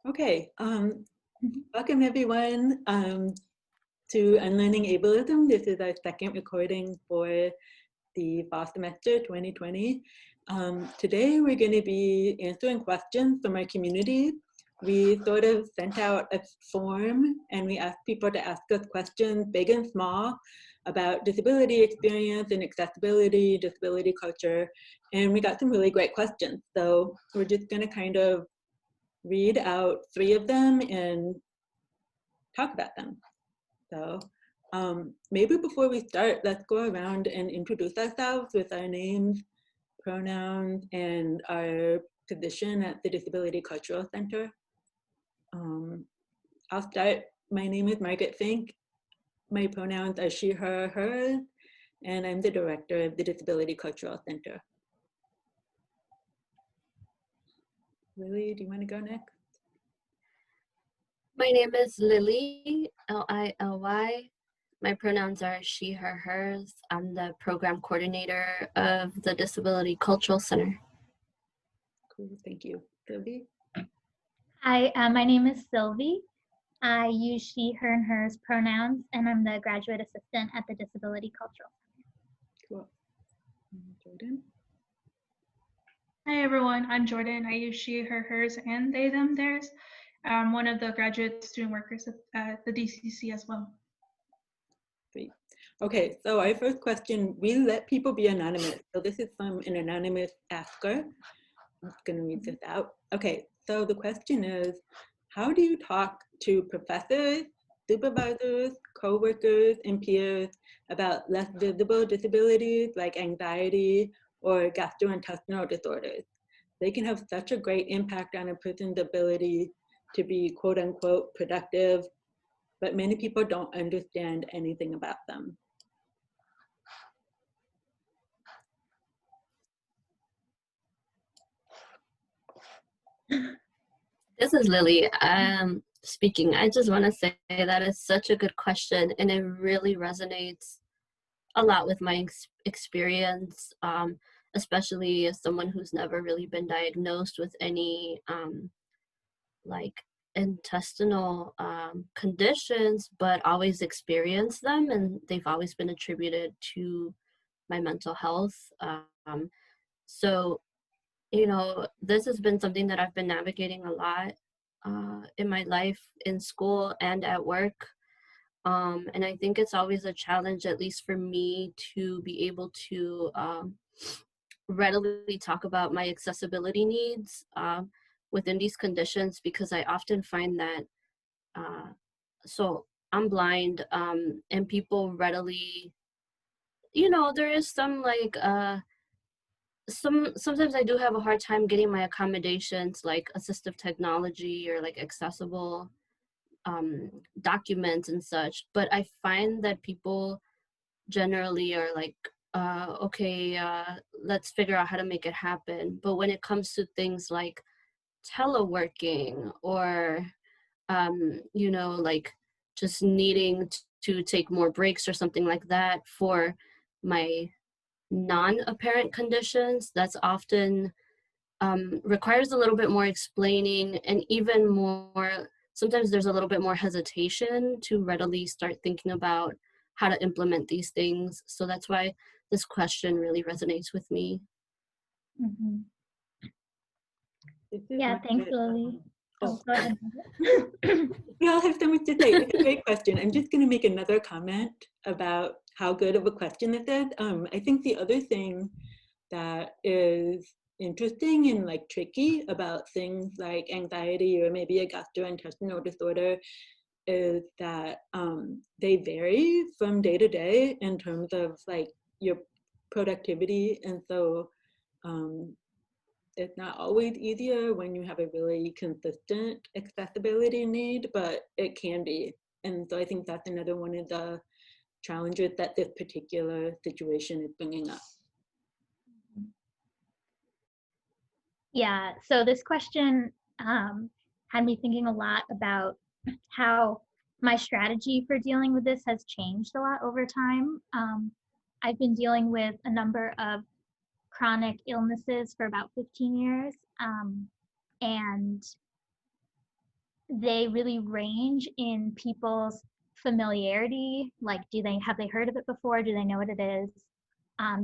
Okay, Mhm. welcome everyone to Unlearning Ableism. This is our second recording for the fall semester 2020. Today we're going to be answering questions from our community. We sort of sent out a form and we asked people to ask us questions, big and small, about disability experience and accessibility, disability culture, and we got some really great questions. So we're just going to kind of read out 3 of them and talk about them. So maybe before we start, let's go around and introduce ourselves with our names, pronouns, and our position at the Disability Cultural Center. I'll start. My name is Margaret Fink. My pronouns are she, her, hers, and I'm the director of the Disability Cultural Center. Lily, do you want to go next? My name is Lily, Lily. My pronouns are she, her, hers. I'm the program coordinator of the Disability Cultural Center. Cool, thank you. Sylvie? Hi, my name is Sylvie. I use she, her, and hers pronouns, and I'm the graduate assistant at the Disability Cultural Center. Cool. Jordan? Hi everyone, I'm Jordan. I use she, her, hers, and they, them, theirs. I'm one of the graduate student workers at the DCC as well. Great. Okay, so our first question, we let people be anonymous. So this is from an anonymous asker. I'm just gonna read this out. Okay, so the question is, how do you talk to professors, supervisors, co-workers, and peers about less visible disabilities like anxiety or gastrointestinal disorders? They can have such a great impact on a person's ability to be quote unquote productive, but many people don't understand anything about them. This is Lily speaking. I just want to say that is such a good question, and it really resonates a lot with my experience, especially as someone who's never really been diagnosed with any like intestinal conditions, but always experienced them, and they've always been attributed to my mental health. So, you know, this has been something that I've been navigating a lot in my life, in school and at work. And I think it's always a challenge, at least for me, to be able to readily talk about my accessibility needs within these conditions, because I often find that, so I'm blind, and people readily, you know, there is some like, sometimes I do have a hard time getting my accommodations like assistive technology or like accessible documents and such, but I find that people generally are like, okay, let's figure out how to make it happen. But when it comes to things like teleworking or, you know, like just needing to take more breaks or something like that for my non-apparent conditions, that's often requires a little bit more explaining, and even more, sometimes there's a little bit more hesitation to readily start thinking about how to implement these things. So that's why this question really resonates with me. Mm-hmm. This is Yeah, thanks, Lily. Oh, go ahead. we all have so much to say. It's a great question. I'm just going to make another comment about how good of a question this is. I think the other thing that is interesting and like tricky about things like anxiety or maybe a gastrointestinal disorder is that they vary from day to day in terms of like your productivity, and so it's not always easier when you have a really consistent accessibility need, but it can be. And so I think that's another one of the challenges that this particular situation is bringing up. Yeah, so this question had me thinking a lot about how my strategy for dealing with this has changed a lot over time. I've been dealing with a number of chronic illnesses for about 15 years. And they really range in people's familiarity. Like, have they heard of it before? Do they know what it is?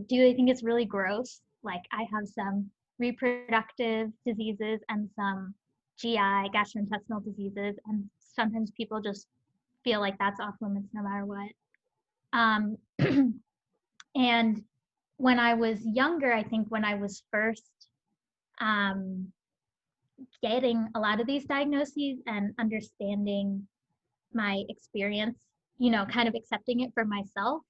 Do they think it's really gross? Like, I have some reproductive diseases and some GI, gastrointestinal diseases, and sometimes people just feel like that's off limits no matter what. And when I was younger, I think when I was first getting a lot of these diagnoses and understanding my experience, kind of accepting it for myself,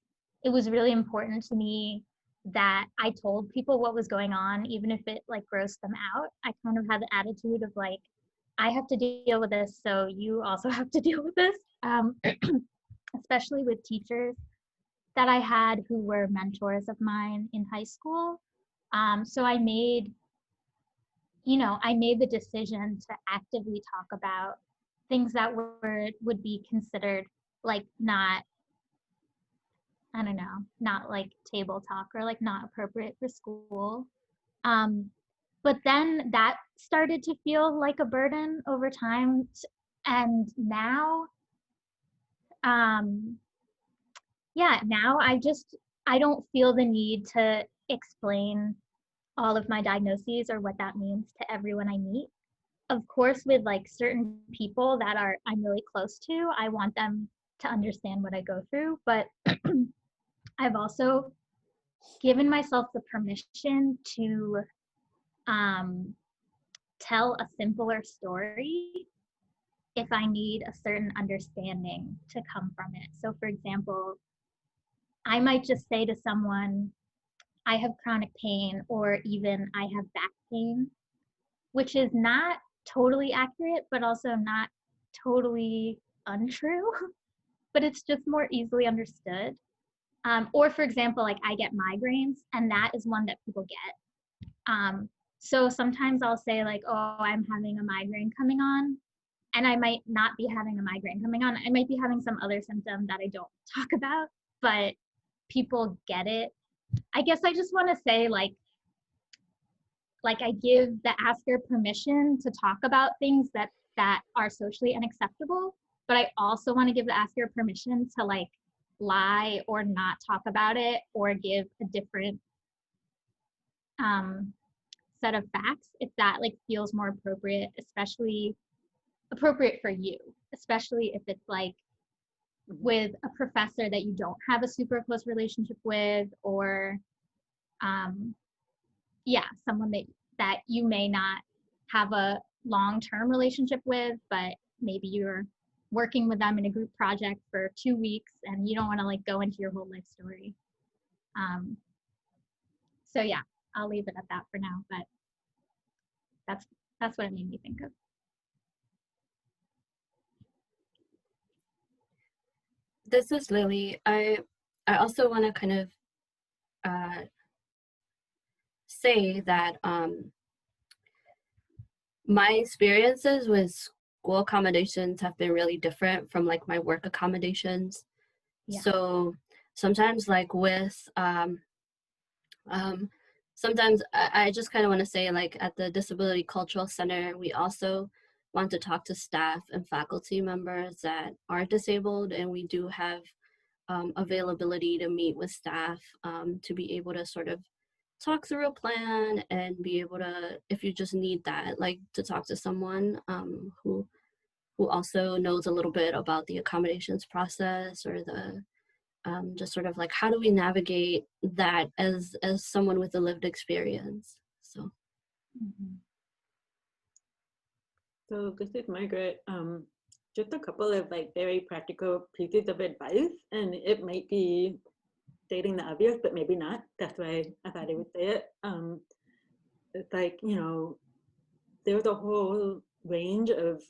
it was really important to me that I told people what was going on, even if it like grossed them out. I kind of had the attitude of like, I have to deal with this, so you also have to deal with this, especially with teachers that I had who were mentors of mine in high school. So I made the decision to actively talk about things that would be considered like not like table talk or like not appropriate for school. But then that started to feel like a burden over time. And now, now I don't feel the need to explain all of my diagnoses or what that means to everyone I meet. Of course, with like certain people that I'm really close to, I want them to understand what I go through, but I've also given myself the permission to tell a simpler story if I need a certain understanding to come from it. So for example, I might just say to someone, I have chronic pain, or even I have back pain, which is not totally accurate, but also not totally untrue, but it's just more easily understood. Or for example, like I get migraines, and that is one that people get. So sometimes I'll say like, oh, I'm having a migraine coming on, and I might not be having a migraine coming on. I might be having some other symptom that I don't talk about, but people get it. I guess I just want to say like I give the asker permission to talk about things that are socially unacceptable, but I also want to give the asker permission to like lie or not talk about it or give a different set of facts if that like feels more appropriate, especially appropriate for you, especially if it's like with a professor that you don't have a super close relationship with, or someone that you may not have a long-term relationship with, but maybe you're working with them in a group project for 2 weeks and you don't want to like go into your whole life story. So yeah, I'll leave it at that for now, but that's what it made me think of. This is Lily. I also want to kind of say that my experiences with school accommodations have been really different from like my work accommodations. Yeah. So sometimes like with sometimes I just kind of want to say like at the Disability Cultural Center, we also want to talk to staff and faculty members that are disabled, and we do have availability to meet with staff to be able to sort of talk through a plan and be able to, if you just need that, like to talk to someone who also knows a little bit about the accommodations process, or the just sort of like how do we navigate that as someone with a lived experience. So So this is Margaret. Just a couple of like very practical pieces of advice, and it might be stating the obvious, but maybe not. That's why I thought I would say it. It's like, there's a whole range of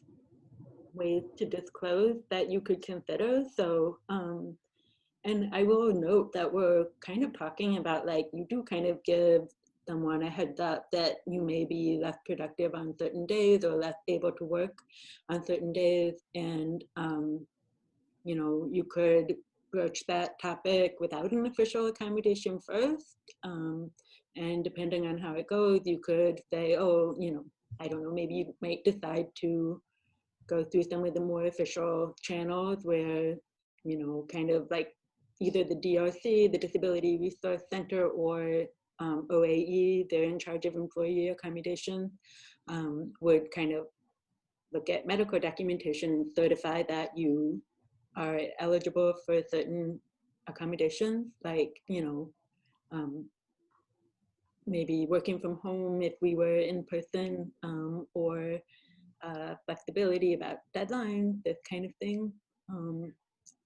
ways to disclose that you could consider. So, and I will note that we're kind of talking about like, you do kind of give someone a heads up that you may be less productive on certain days or less able to work on certain days. And, you could broach that topic without an official accommodation first. And depending on how it goes, you could say, oh, I don't know, maybe you might decide to go through some of the more official channels where, you know, kind of like either the DRC, the Disability Resource Center, or OAE, they're in charge of employee accommodation, would kind of look at medical documentation and certify that you are eligible for certain accommodations, like, you know, maybe working from home if we were in person, or flexibility about deadlines, this kind of thing.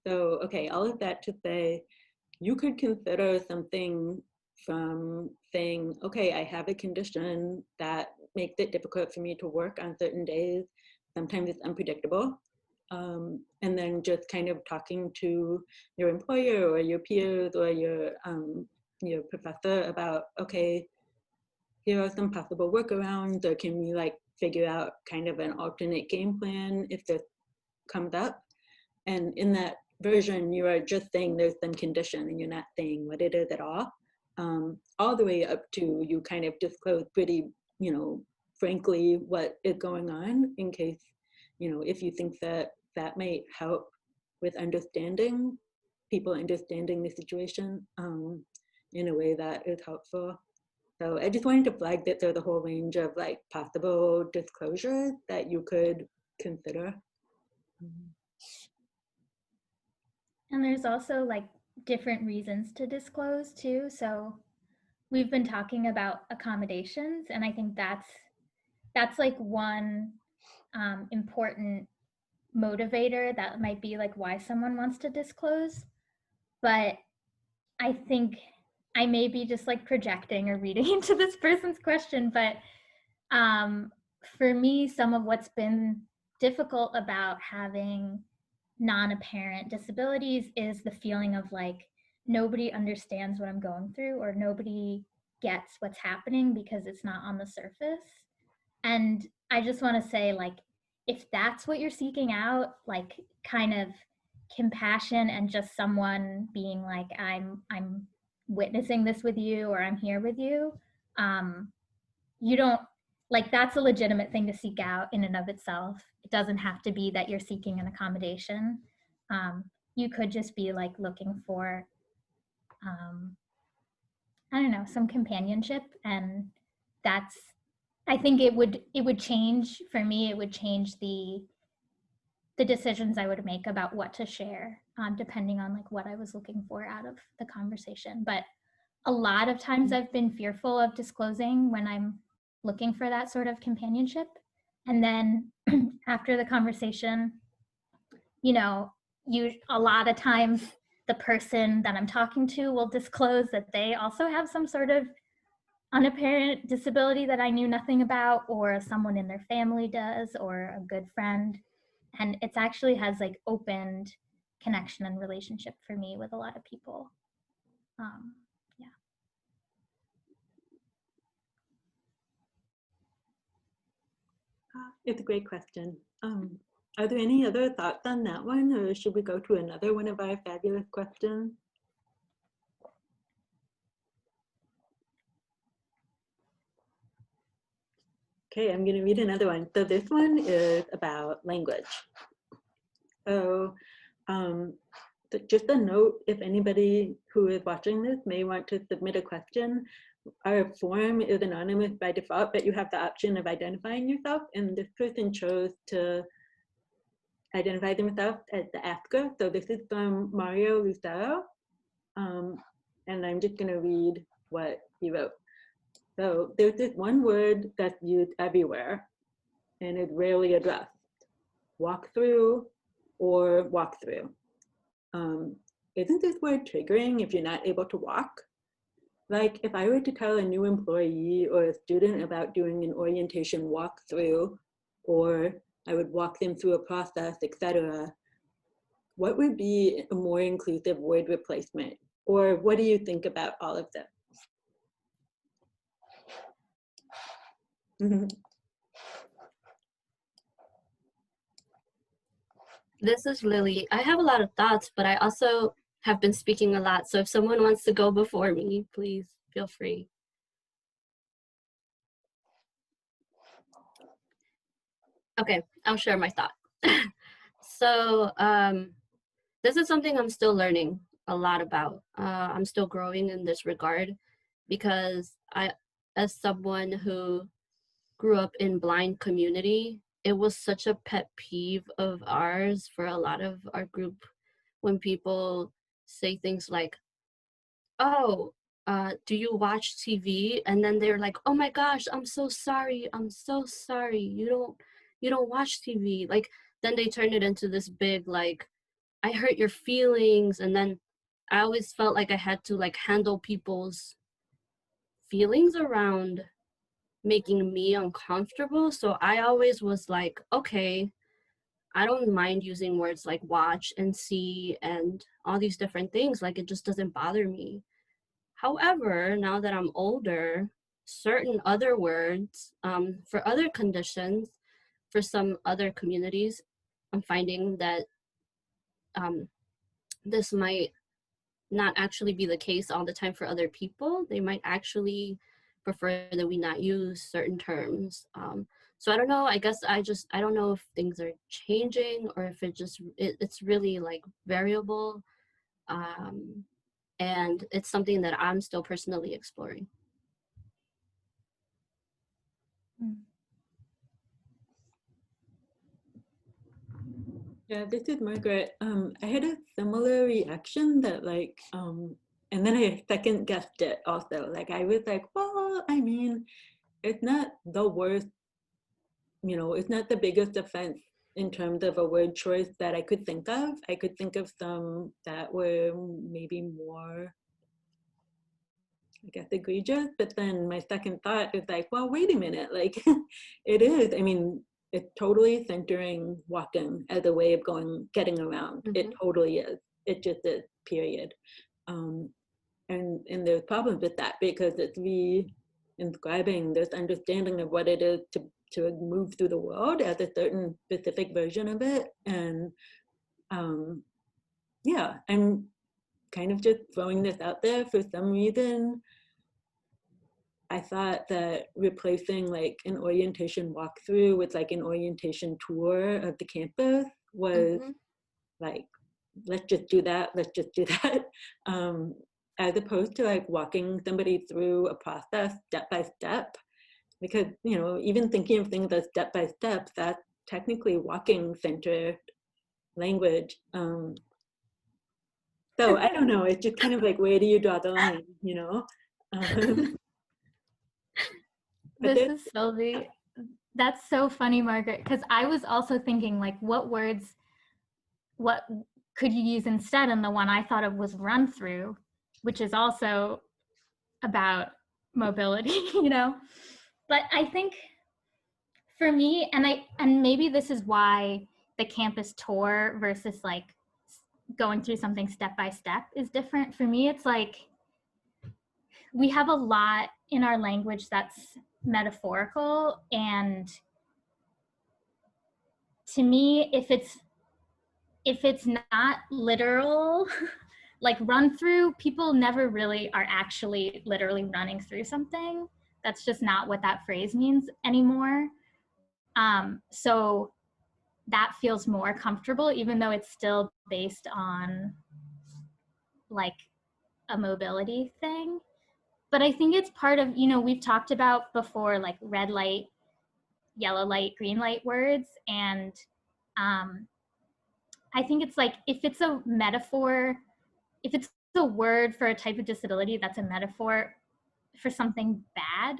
So, okay, all of that to say, you could consider something from saying, okay, I have a condition that makes it difficult for me to work on certain days. Sometimes it's unpredictable. And then just kind of talking to your employer or your peers or your professor about, okay, here are some possible workarounds, or can we like figure out kind of an alternate game plan if this comes up? And in that version, you are just saying there's some condition and you're not saying what it is at all the way up to you kind of disclose pretty, you know, frankly, what is going on, in case, you know, if you think that that might help with understanding, people understanding the situation in a way that is helpful. So I just wanted to flag that there's a whole range of like possible disclosures that you could consider. And there's also like different reasons to disclose too. So we've been talking about accommodations, and I think that's like one important motivator that might be like why someone wants to disclose. But I think I may be just like projecting or reading into this person's question, but for me, some of what's been difficult about having non-apparent disabilities is the feeling of like nobody understands what I'm going through, or nobody gets what's happening because it's not on the surface. And I just want to say, like, if that's what you're seeking out, like kind of compassion and just someone being like, I'm witnessing this with you, or I'm here with you, you don't, like, that's a legitimate thing to seek out in and of itself. It doesn't have to be that you're seeking an accommodation. You could just be like looking for, I don't know, some companionship. And that's, I think it would change, for me, it would change the decisions I would make about what to share, depending on like what I was looking for out of the conversation. But a lot of times I've been fearful of disclosing when I'm looking for that sort of companionship. And then after the conversation, you know, a lot of times the person that I'm talking to will disclose that they also have some sort of unapparent disability that I knew nothing about, or someone in their family does, or a good friend. And it's actually has like opened connection and relationship for me with a lot of people. Yeah. It's a great question. Are there any other thoughts on that one, or should we go to another one of our fabulous questions? Okay, I'm going to read another one. So this one is about language. So just a note, if anybody who is watching this may want to submit a question, our form is anonymous by default, but you have the option of identifying yourself, and this person chose to identify themselves as the asker. So this is from Mario Lucero, and I'm just going to read what he wrote. So there's this one word that's used everywhere and is rarely addressed: walk through or walk through. Isn't this word triggering if you're not able to walk? Like if I were to tell a new employee or a student about doing an orientation walkthrough, or I would walk them through a process, etc., what would be a more inclusive word replacement? Or what do you think about all of this? This is Lily. I have a lot of thoughts, but I also have been speaking a lot. So if someone wants to go before me, please feel free. Okay, I'll share my thought. So this is something I'm still learning a lot about. I'm still growing in this regard because as someone who grew up in blind community, it was such a pet peeve of ours for a lot of our group when people say things like, oh, do you watch TV? And then they're like, oh my gosh, I'm so sorry. I'm so sorry. You don't watch TV. Like, then they turn it into this big, like, I hurt your feelings. And then I always felt like I had to like handle people's feelings around making me uncomfortable. So I always was like, okay, I don't mind using words like watch and see and all these different things. Like, it just doesn't bother me. However, now that I'm older, certain other words for other conditions, for some other communities, I'm finding that this might not actually be the case all the time for other people. They might actually prefer that we not use certain terms. So I don't know. I guess I don't know if things are changing or if it's really like variable. And it's something that I'm still personally exploring. Yeah, this is Margaret. I had a similar reaction that like, and then I second guessed it also. Like I was like, well, I mean, it's not the worst, it's not the biggest offense in terms of a word choice that I could think of. I could think of some that were maybe more, I guess, egregious. But then my second thought is like, well, wait a minute. Like it is, I mean, it's totally centering walking as a way of getting around. Mm-hmm. It totally is. It just is, period. And there's problems with that because it's re-inscribing this understanding of what it is to move through the world as a certain specific version of it. And yeah, I'm kind of just throwing this out there. For some reason, I thought that replacing like an orientation walkthrough with like an orientation tour of the campus was like, let's just do that, as opposed to like walking somebody through a process step by step. Because, even thinking of things as step by step, that's technically walking centered language. So I don't know, it's just kind of like, where do you draw the line, This is Sylvie. That's so funny, Margaret, because I was also thinking like, what could you use instead? And the one I thought of was run through, which is also about mobility, But I think for me, and maybe this is why the campus tour versus like going through something step by step is different. For me, it's like we have a lot in our language that's metaphorical, and to me, if it's not literal, like run through, people never really are actually literally running through something. That's just not what that phrase means anymore. So that feels more comfortable, even though it's still based on like a mobility thing. But I think it's part of, we've talked about before, like red light, yellow light, green light words. And I think it's like, if it's a metaphor, if it's a word for a type of disability that's a metaphor for something bad,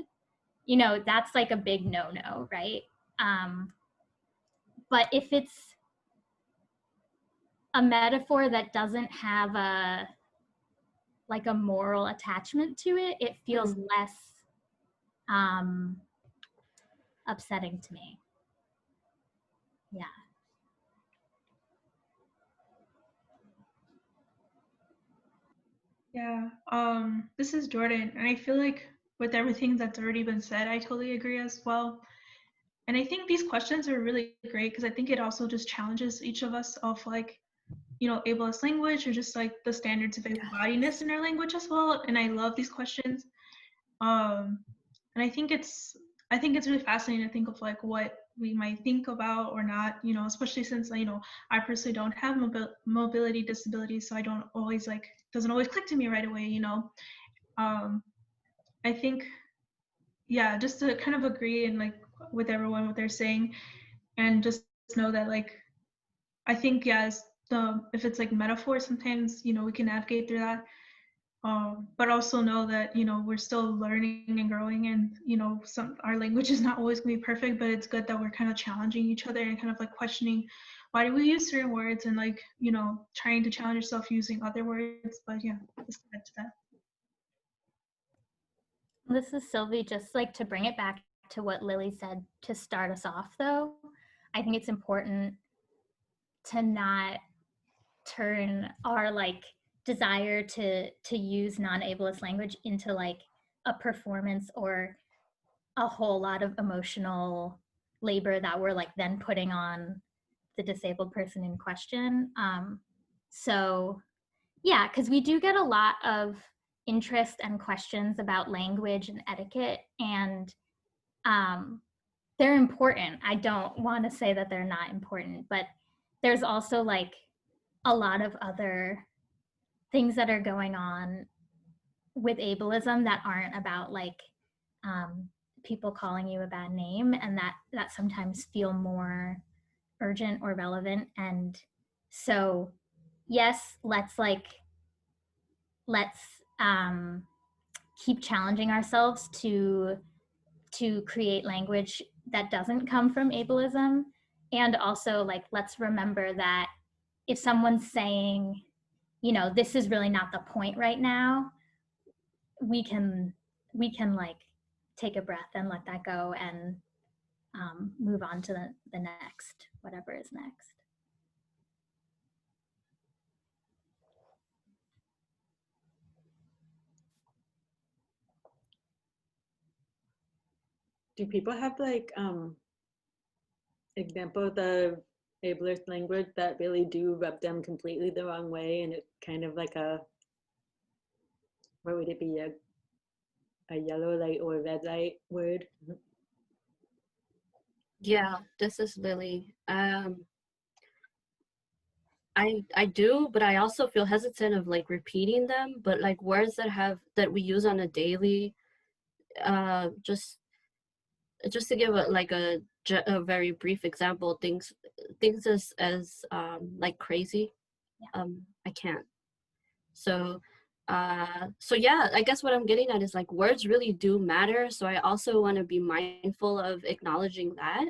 that's like a big no-no, right? But if it's a metaphor that doesn't have a moral attachment to it, it feels less upsetting to me. Yeah. Yeah, this is Jordan, and I feel like with everything that's already been said, I totally agree as well. And I think these questions are really great because I think it also just challenges each of us of like, ableist language or just like the standards of able-bodiedness in our language as well. And I love these questions. And I think it's really fascinating to think of like what we might think about or not, you know, especially since, you know, I personally don't have mobility disabilities, so I don't always like, doesn't always click to me right away, you know. I think, yeah, just to kind of agree and like with everyone what they're saying, and just know that like, I think, yes, if it's like metaphor, sometimes, you know, we can navigate through that. But also know that, you know, we're still learning and growing, and, you know, our language is not always going to be perfect, but it's good that we're kind of challenging each other and kind of like questioning why do we use certain words, and like, you know, trying to challenge yourself using other words. But yeah, let's get to that. This is Sylvie. Just like to bring it back to what Lily said to start us off, though, I think it's important to not turn our like desire to use non-ableist language into like a performance or a whole lot of emotional labor that we're like then putting on the disabled person in question. So yeah, because we do get a lot of interest and questions about language and etiquette, and they're important. I don't want to say that they're not important, but there's also like a lot of other things that are going on with ableism that aren't about like people calling you a bad name, and that sometimes feel more urgent or relevant. And so yes, let's keep challenging ourselves to create language that doesn't come from ableism. And also like, let's remember that if someone's saying, you know, this is really not the point right now, we can like take a breath and let that go, and move on to the next, whatever is next. Do people have like examples of ableist language that really do rub them completely the wrong way, and it's kind of like a, what would it be, a yellow light or a red light word? Yeah, this is Lily. I do, but I also feel hesitant of like repeating them. But like words that we use on a daily, just to give a very brief example, things as like crazy, I can't. So yeah, I guess what I'm getting at is like words really do matter. So I also want to be mindful of acknowledging that.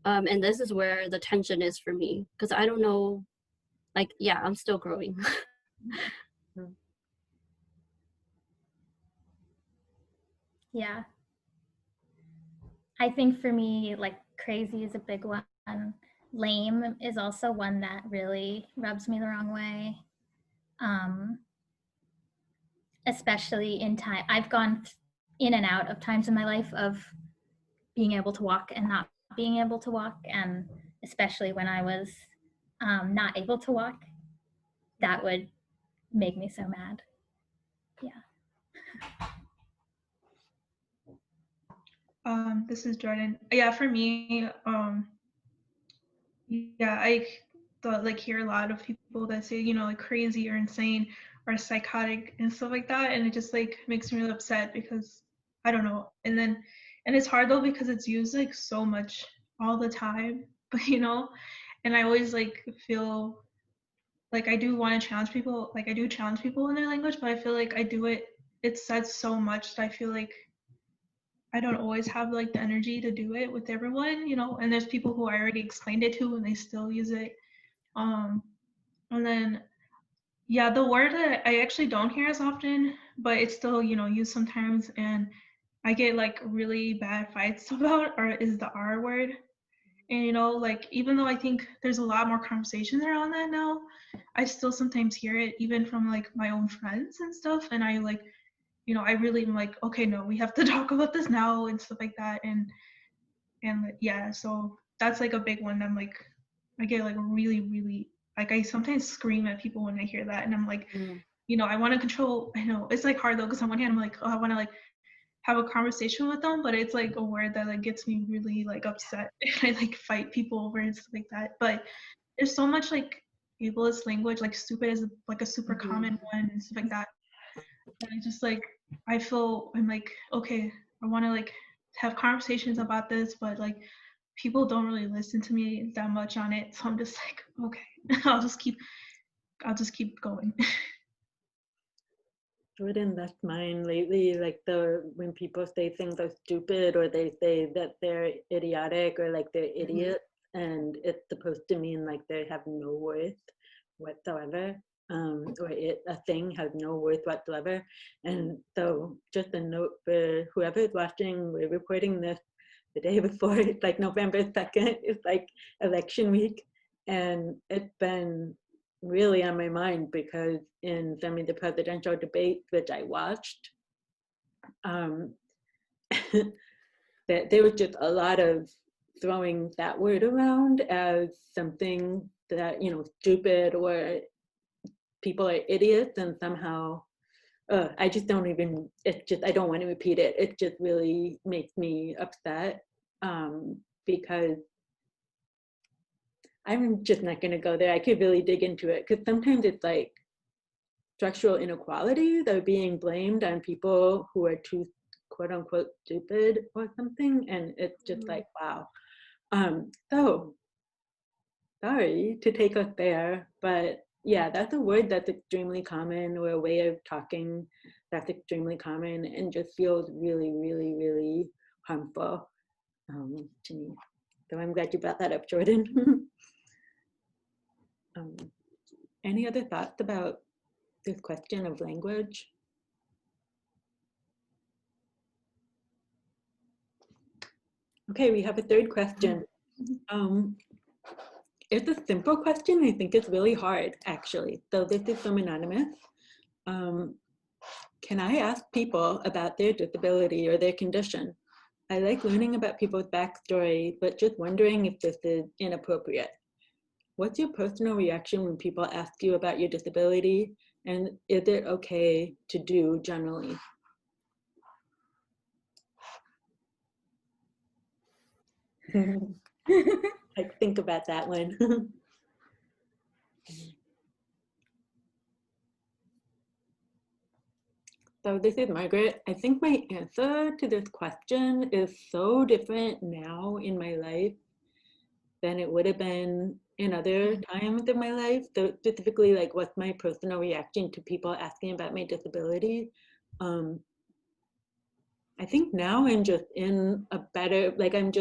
And this is where the tension is for me, because I don't know, like, yeah, I'm still growing. Yeah, I think for me, like crazy is a big one. Lame is also one that really rubs me the wrong way. Especially in time, I've gone in and out of times in my life of being able to walk and not being able to walk, and especially when I was not able to walk, that would make me so mad. Yeah. This is Jordan. Yeah, for me, yeah, I like hear a lot of people that say, you know, like crazy or insane or psychotic and stuff like that, and it just like makes me really upset because I don't know. And it's hard though because it's used like so much all the time, but you know, and I always like feel like I do want to challenge people, like I do challenge people in their language, but I feel like it says so much that I feel like I don't always have like the energy to do it with everyone, you know, and there's people who I already explained it to and they still use it. And then, yeah, the word that I actually don't hear as often, but it's still, you know, used sometimes, and I get like really bad fights about, or is the R word. And, you know, like, even though I think there's a lot more conversations around that now, I still sometimes hear it even from like my own friends and stuff. And I like, you know, I really am like, okay, no, we have to talk about this now and stuff like that. And yeah, so that's like a big one. I'm like, I get like really, like I sometimes scream at people when I hear that, and I'm like, you know, I want to control. I know it's like hard though, because on one hand I'm like, oh, I want to like have a conversation with them, but it's like a word that like gets me really like upset. I like fight people over and stuff like that. But there's so much like ableist language, like stupid is like a super common one and stuff like that. And I just like I'm like, okay, I want to like have conversations about this, but like people don't really listen to me that much on it. So I'm just like, okay, I'll just keep going. Jordan, that's mine lately. Like when people say things are stupid or they say that they're idiotic or like they're idiots, and it's supposed to mean like they have no worth whatsoever, or a thing has no worth whatsoever. And so, just a note for whoever's watching, we're recording this the day before, like November 2nd, it's like election week, and it's been really on my mind because in some of the presidential debates which I watched, that there was just a lot of throwing that word around as something that, you know, stupid or people are idiots, and somehow I just don't even, it's just, I don't want to repeat it. It just really makes me upset, because I'm just not going to go there. I could really dig into it because sometimes it's like structural inequalities are being blamed on people who are too quote unquote stupid or something. And it's just like, wow. So sorry to take us there, but yeah, that's a word that's extremely common, or a way of talking that's extremely common and just feels really, really, really harmful to me. So I'm glad you brought that up, Jordan. Any other thoughts about this question of language? Okay, we have a third question. It's a simple question. I think it's really hard, actually. So this is from Anonymous. Can I ask people about their disability or their condition? I like learning about people's backstory, but just wondering if this is inappropriate. What's your personal reaction when people ask you about your disability? And is it okay to do generally? Like, think about that one. So this is Margaret. I think my answer to this question is so different now in my life than it would have been in other times of my life. So specifically, like, what's my personal reaction to people asking about my disability? I think now I'm just in a better, like I've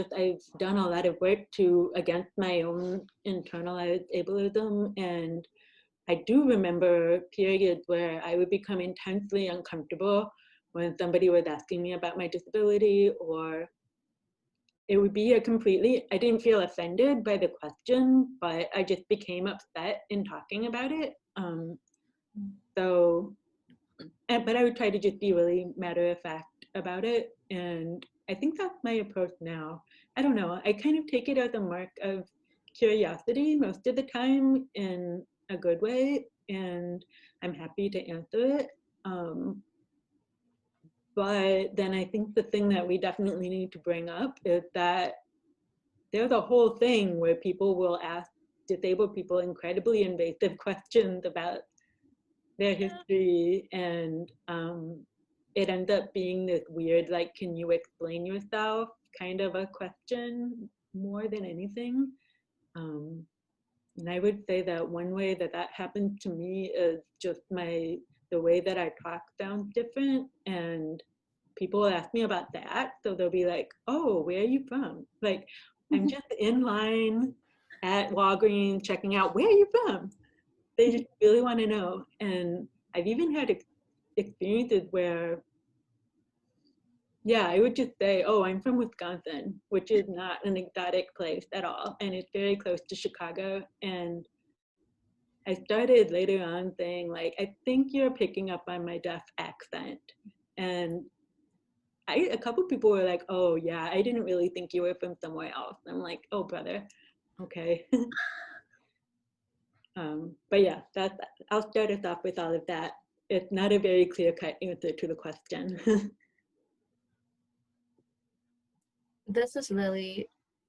done a lot of work against my own internalized ableism. And I do remember periods where I would become intensely uncomfortable when somebody was asking me about my disability, or it would be I didn't feel offended by the question, but I just became upset in talking about it. But I would try to just be really matter of fact about it. And I think that's my approach now. I don't know, I kind of take it as a mark of curiosity most of the time in a good way, and I'm happy to answer it. But then I think the thing that we definitely need to bring up is that there's a whole thing where people will ask disabled people incredibly invasive questions about their history, and it ends up being this weird, like, can you explain yourself kind of a question more than anything. And I would say that one way that happens to me is just the way that I talk sounds different, and people ask me about that. So they'll be like, oh, where are you from? Like, I'm just in line at Walgreens checking out, where are you from? They just really want to know. And I've even had experiences where, yeah, I would just say, oh, I'm from Wisconsin, which is not an exotic place at all. And it's very close to Chicago. And I started later on saying, like, I think you're picking up on my deaf accent. And a couple people were like, oh, yeah, I didn't really think you were from somewhere else. I'm like, oh, brother, okay. But yeah, I'll start us off with all of that. It's not a very clear-cut answer to the question. This is Lily.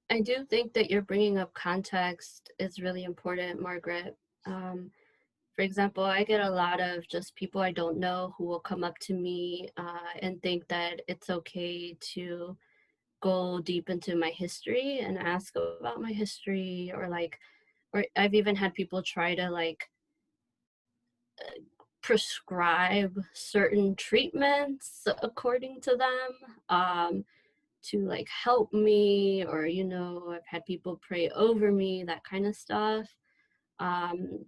I do think that you're bringing up context is really important, Margaret. For example, I get a lot of just people I don't know who will come up to me and think that it's okay to go deep into my history and ask about my history, or like, or I've even had people try to like prescribe certain treatments according to them, to like help me, or you know, I've had people pray over me, that kind of stuff. um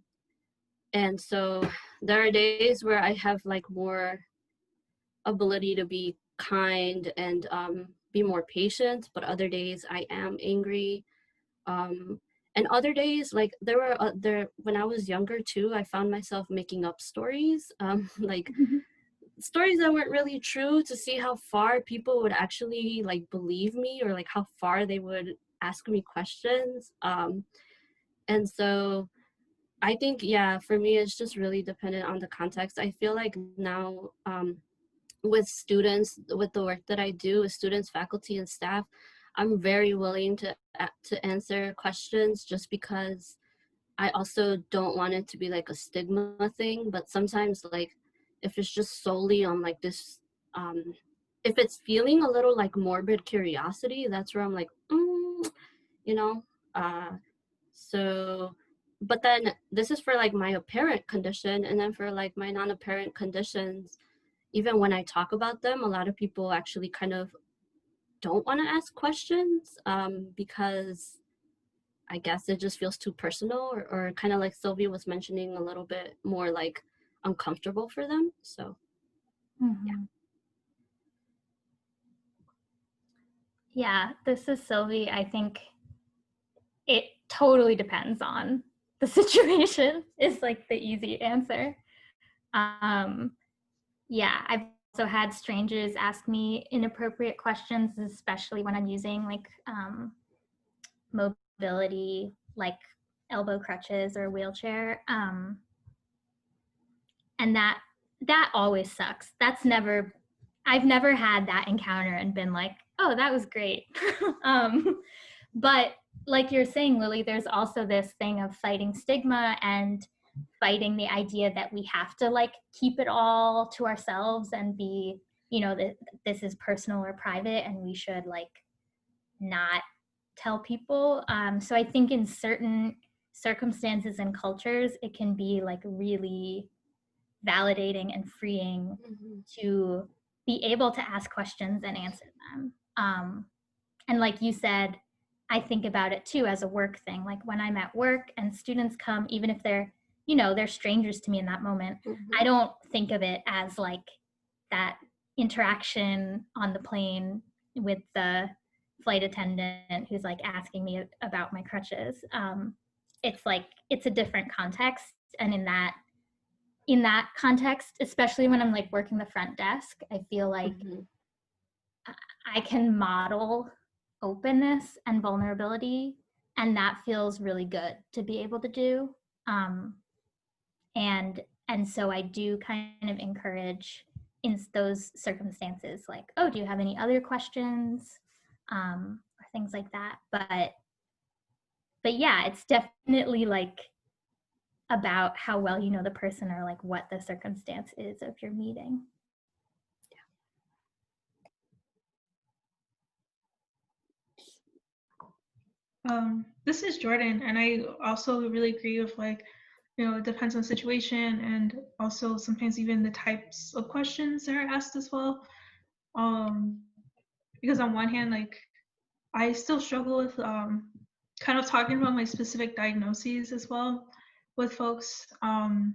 and so there are days where I have like more ability to be kind and be more patient, but other days I am angry. um and other days, like there were there when I was younger too, I found myself making up stories, like stories that weren't really true, to see how far people would actually like believe me, or like how far they would ask me questions. And so I think, yeah, for me it's just really dependent on the context. I feel like now, with students, with the work that I do with students, faculty, and staff, I'm very willing to answer questions, just because I also don't want it to be like a stigma thing. But sometimes, like, if it's just solely on like this, if it's feeling a little like morbid curiosity, that's where I'm like, you know. Uh, so, but then this is for like my apparent condition, and then for like my non-apparent conditions, even when I talk about them, a lot of people actually kind of don't want to ask questions, because I guess it just feels too personal, or kind of like Sylvia was mentioning, a little bit more like uncomfortable for them. So Mhm. Yeah, this is Sylvie. I think it totally depends on the situation is like the easy answer. Um, yeah, I've also had strangers ask me inappropriate questions, especially when I'm using like mobility, like elbow crutches or wheelchair. And that always sucks. I've never had that encounter and been like, oh, that was great. But like you're saying, Lily, there's also this thing of fighting stigma and fighting the idea that we have to like keep it all to ourselves and be, you know, that this is personal or private and we should like not tell people. So I think in certain circumstances and cultures, it can be like really validating and freeing to be able to ask questions and answer them. And like you said, I think about it too as a work thing. Like when I'm at work and students come, even if they're, you know, they're strangers to me in that moment, I don't think of it as like that interaction on the plane with the flight attendant who's like asking me about my crutches. It's like, it's a different context. And in that context, especially when I'm like working the front desk, I feel like I can model openness and vulnerability, and that feels really good to be able to do. And so I do kind of encourage in those circumstances, like, oh, do you have any other questions, or things like that. But yeah, it's definitely like about how well you know the person or like what the circumstance is of your meeting. This is Jordan, and I also really agree with like, you know, it depends on the situation, and also sometimes even the types of questions that are asked as well. Because on one hand, like I still struggle with kind of talking about my specific diagnoses as well with folks. And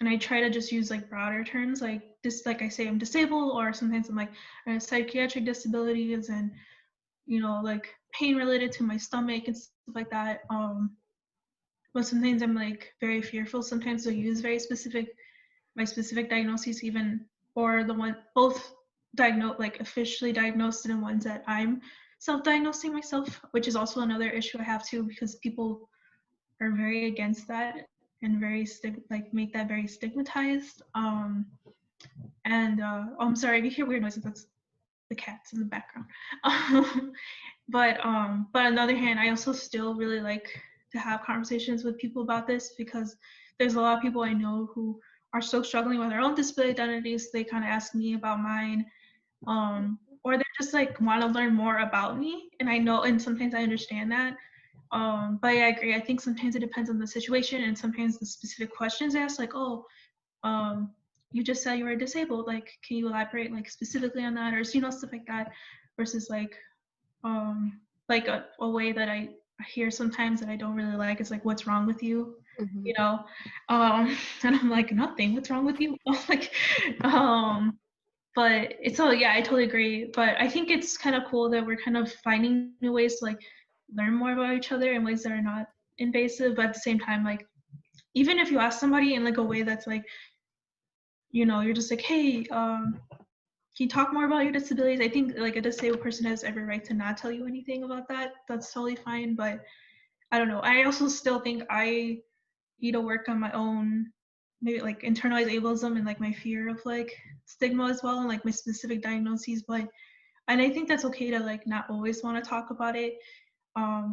I try to just use like broader terms, like this, like I say I'm disabled, or sometimes I'm like psychiatric disabilities, and you know, like pain related to my stomach and stuff like that. But sometimes I'm like very fearful sometimes to use my specific diagnoses, even, or the one both diagnosed, like officially diagnosed, and ones that I'm self-diagnosing myself, which is also another issue I have too, because people are very against that and very make that very stigmatized. And oh, I'm sorry if you hear weird noises, that's the cats in the background. But on the other hand, I also still really like to have conversations with people about this, because there's a lot of people I know who are still struggling with their own disability identities. They kind of ask me about mine, or they just like want to learn more about me. And I know, and sometimes I understand that. But yeah, I agree. I think sometimes it depends on the situation, and sometimes the specific questions asked, like, oh, you just said you were disabled. Like, can you elaborate like specifically on that, or stuff like that, versus like a way that I hear sometimes that I don't really like is like, what's wrong with you? Mhm. You know, and I'm like, nothing. What's wrong with you? Like, but it's all, yeah, I totally agree. But I think it's kind of cool that we're kind of finding new ways to like learn more about each other in ways that are not invasive, but at the same time, like, even if you ask somebody in like a way that's like, you're just like, hey, can you talk more about your disabilities? I think like a disabled person has every right to not tell you anything about that. That's totally fine. But I don't know. I also still think I need to work on my own, maybe like internalized ableism and like my fear of like stigma as well, and like my specific diagnoses. And I think that's okay to like not always want to talk about it.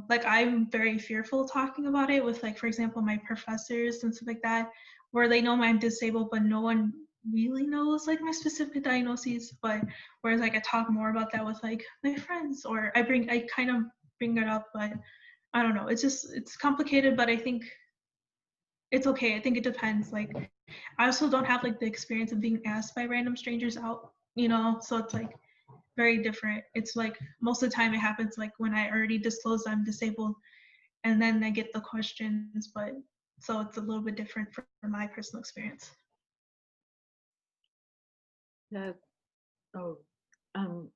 Like I'm very fearful talking about it with like, for example, my professors and stuff like that, where they know I'm disabled, but no one really knows like my specific diagnoses. But whereas like I talk more about that with like my friends, or I kind of bring it up, but I don't know. It's complicated, but I think it's okay. I think it depends. Like I also don't have like the experience of being asked by random strangers out, so it's like very different. It's like most of the time it happens like when I already disclose I'm disabled, and then I get the questions, but so it's a little bit different from my personal experience. Yeah. Oh, um,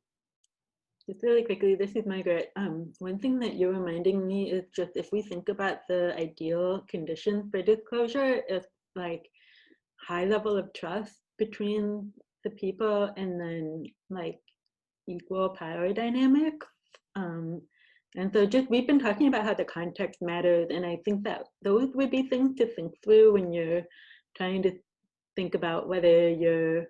just really quickly, this is Margaret. One thing that you're reminding me is just if we think about the ideal conditions for disclosure, it's like high level of trust between the people, and then like equal power dynamic. And so just we've been talking about how the context matters, and I think that those would be things to think through when you're trying to think about whether you're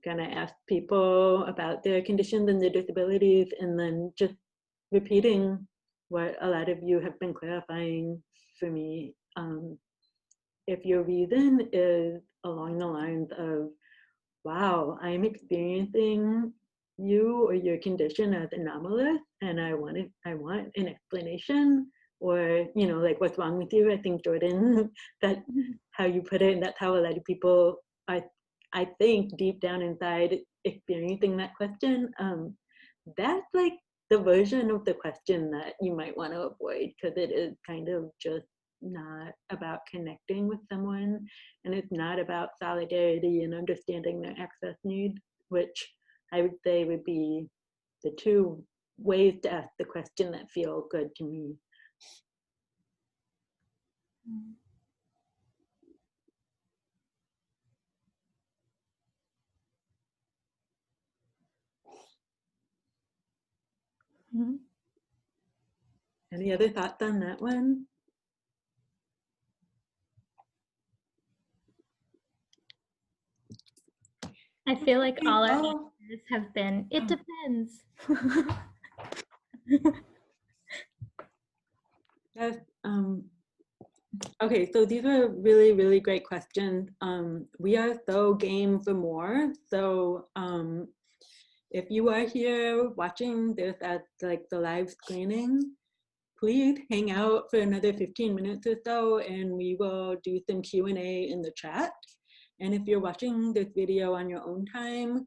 gonna ask people about their conditions and their disabilities, and then just repeating what a lot of you have been clarifying for me. If your reason is along the lines of, wow, I'm experiencing you or your condition as anomalous, and I want an explanation, or like, what's wrong with you? I think, Jordan, that how you put it, and that's how a lot of people are, I think, deep down inside experiencing that question. That's like the version of the question that you might want to avoid, because it is kind of just not about connecting with someone, and it's not about solidarity and understanding their access needs, which I would say would be the two ways to ask the question that feel good to me. Mm-hmm. Any other thoughts on that one? I feel like all our Oh. answers have been, it depends. Yes. Okay, so these are really, really great questions. We are so game for more. So if you are here watching this at like the live screening, please hang out for another 15 minutes or so, and we will do some Q&A in the chat. And if you're watching this video on your own time,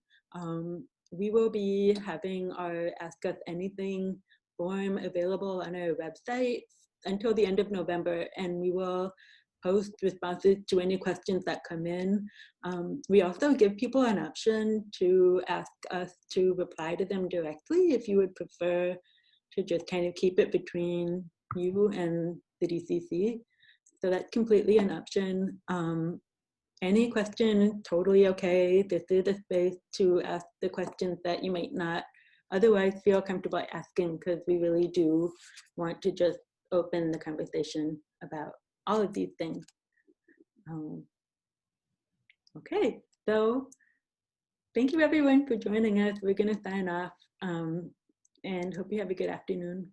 we will be having our Ask Us Anything form available on our website until the end of November, and we will post responses to any questions that come in. We also give people an option to ask us to reply to them directly if you would prefer to just kind of keep it between you and the DCC. So that's completely an option. Any question, totally okay. This is a space to ask the questions that you might not otherwise feel comfortable asking, because we really do want to just open the conversation about all of these things. Okay, so thank you everyone for joining us. We're gonna sign off. and hope you have a good afternoon.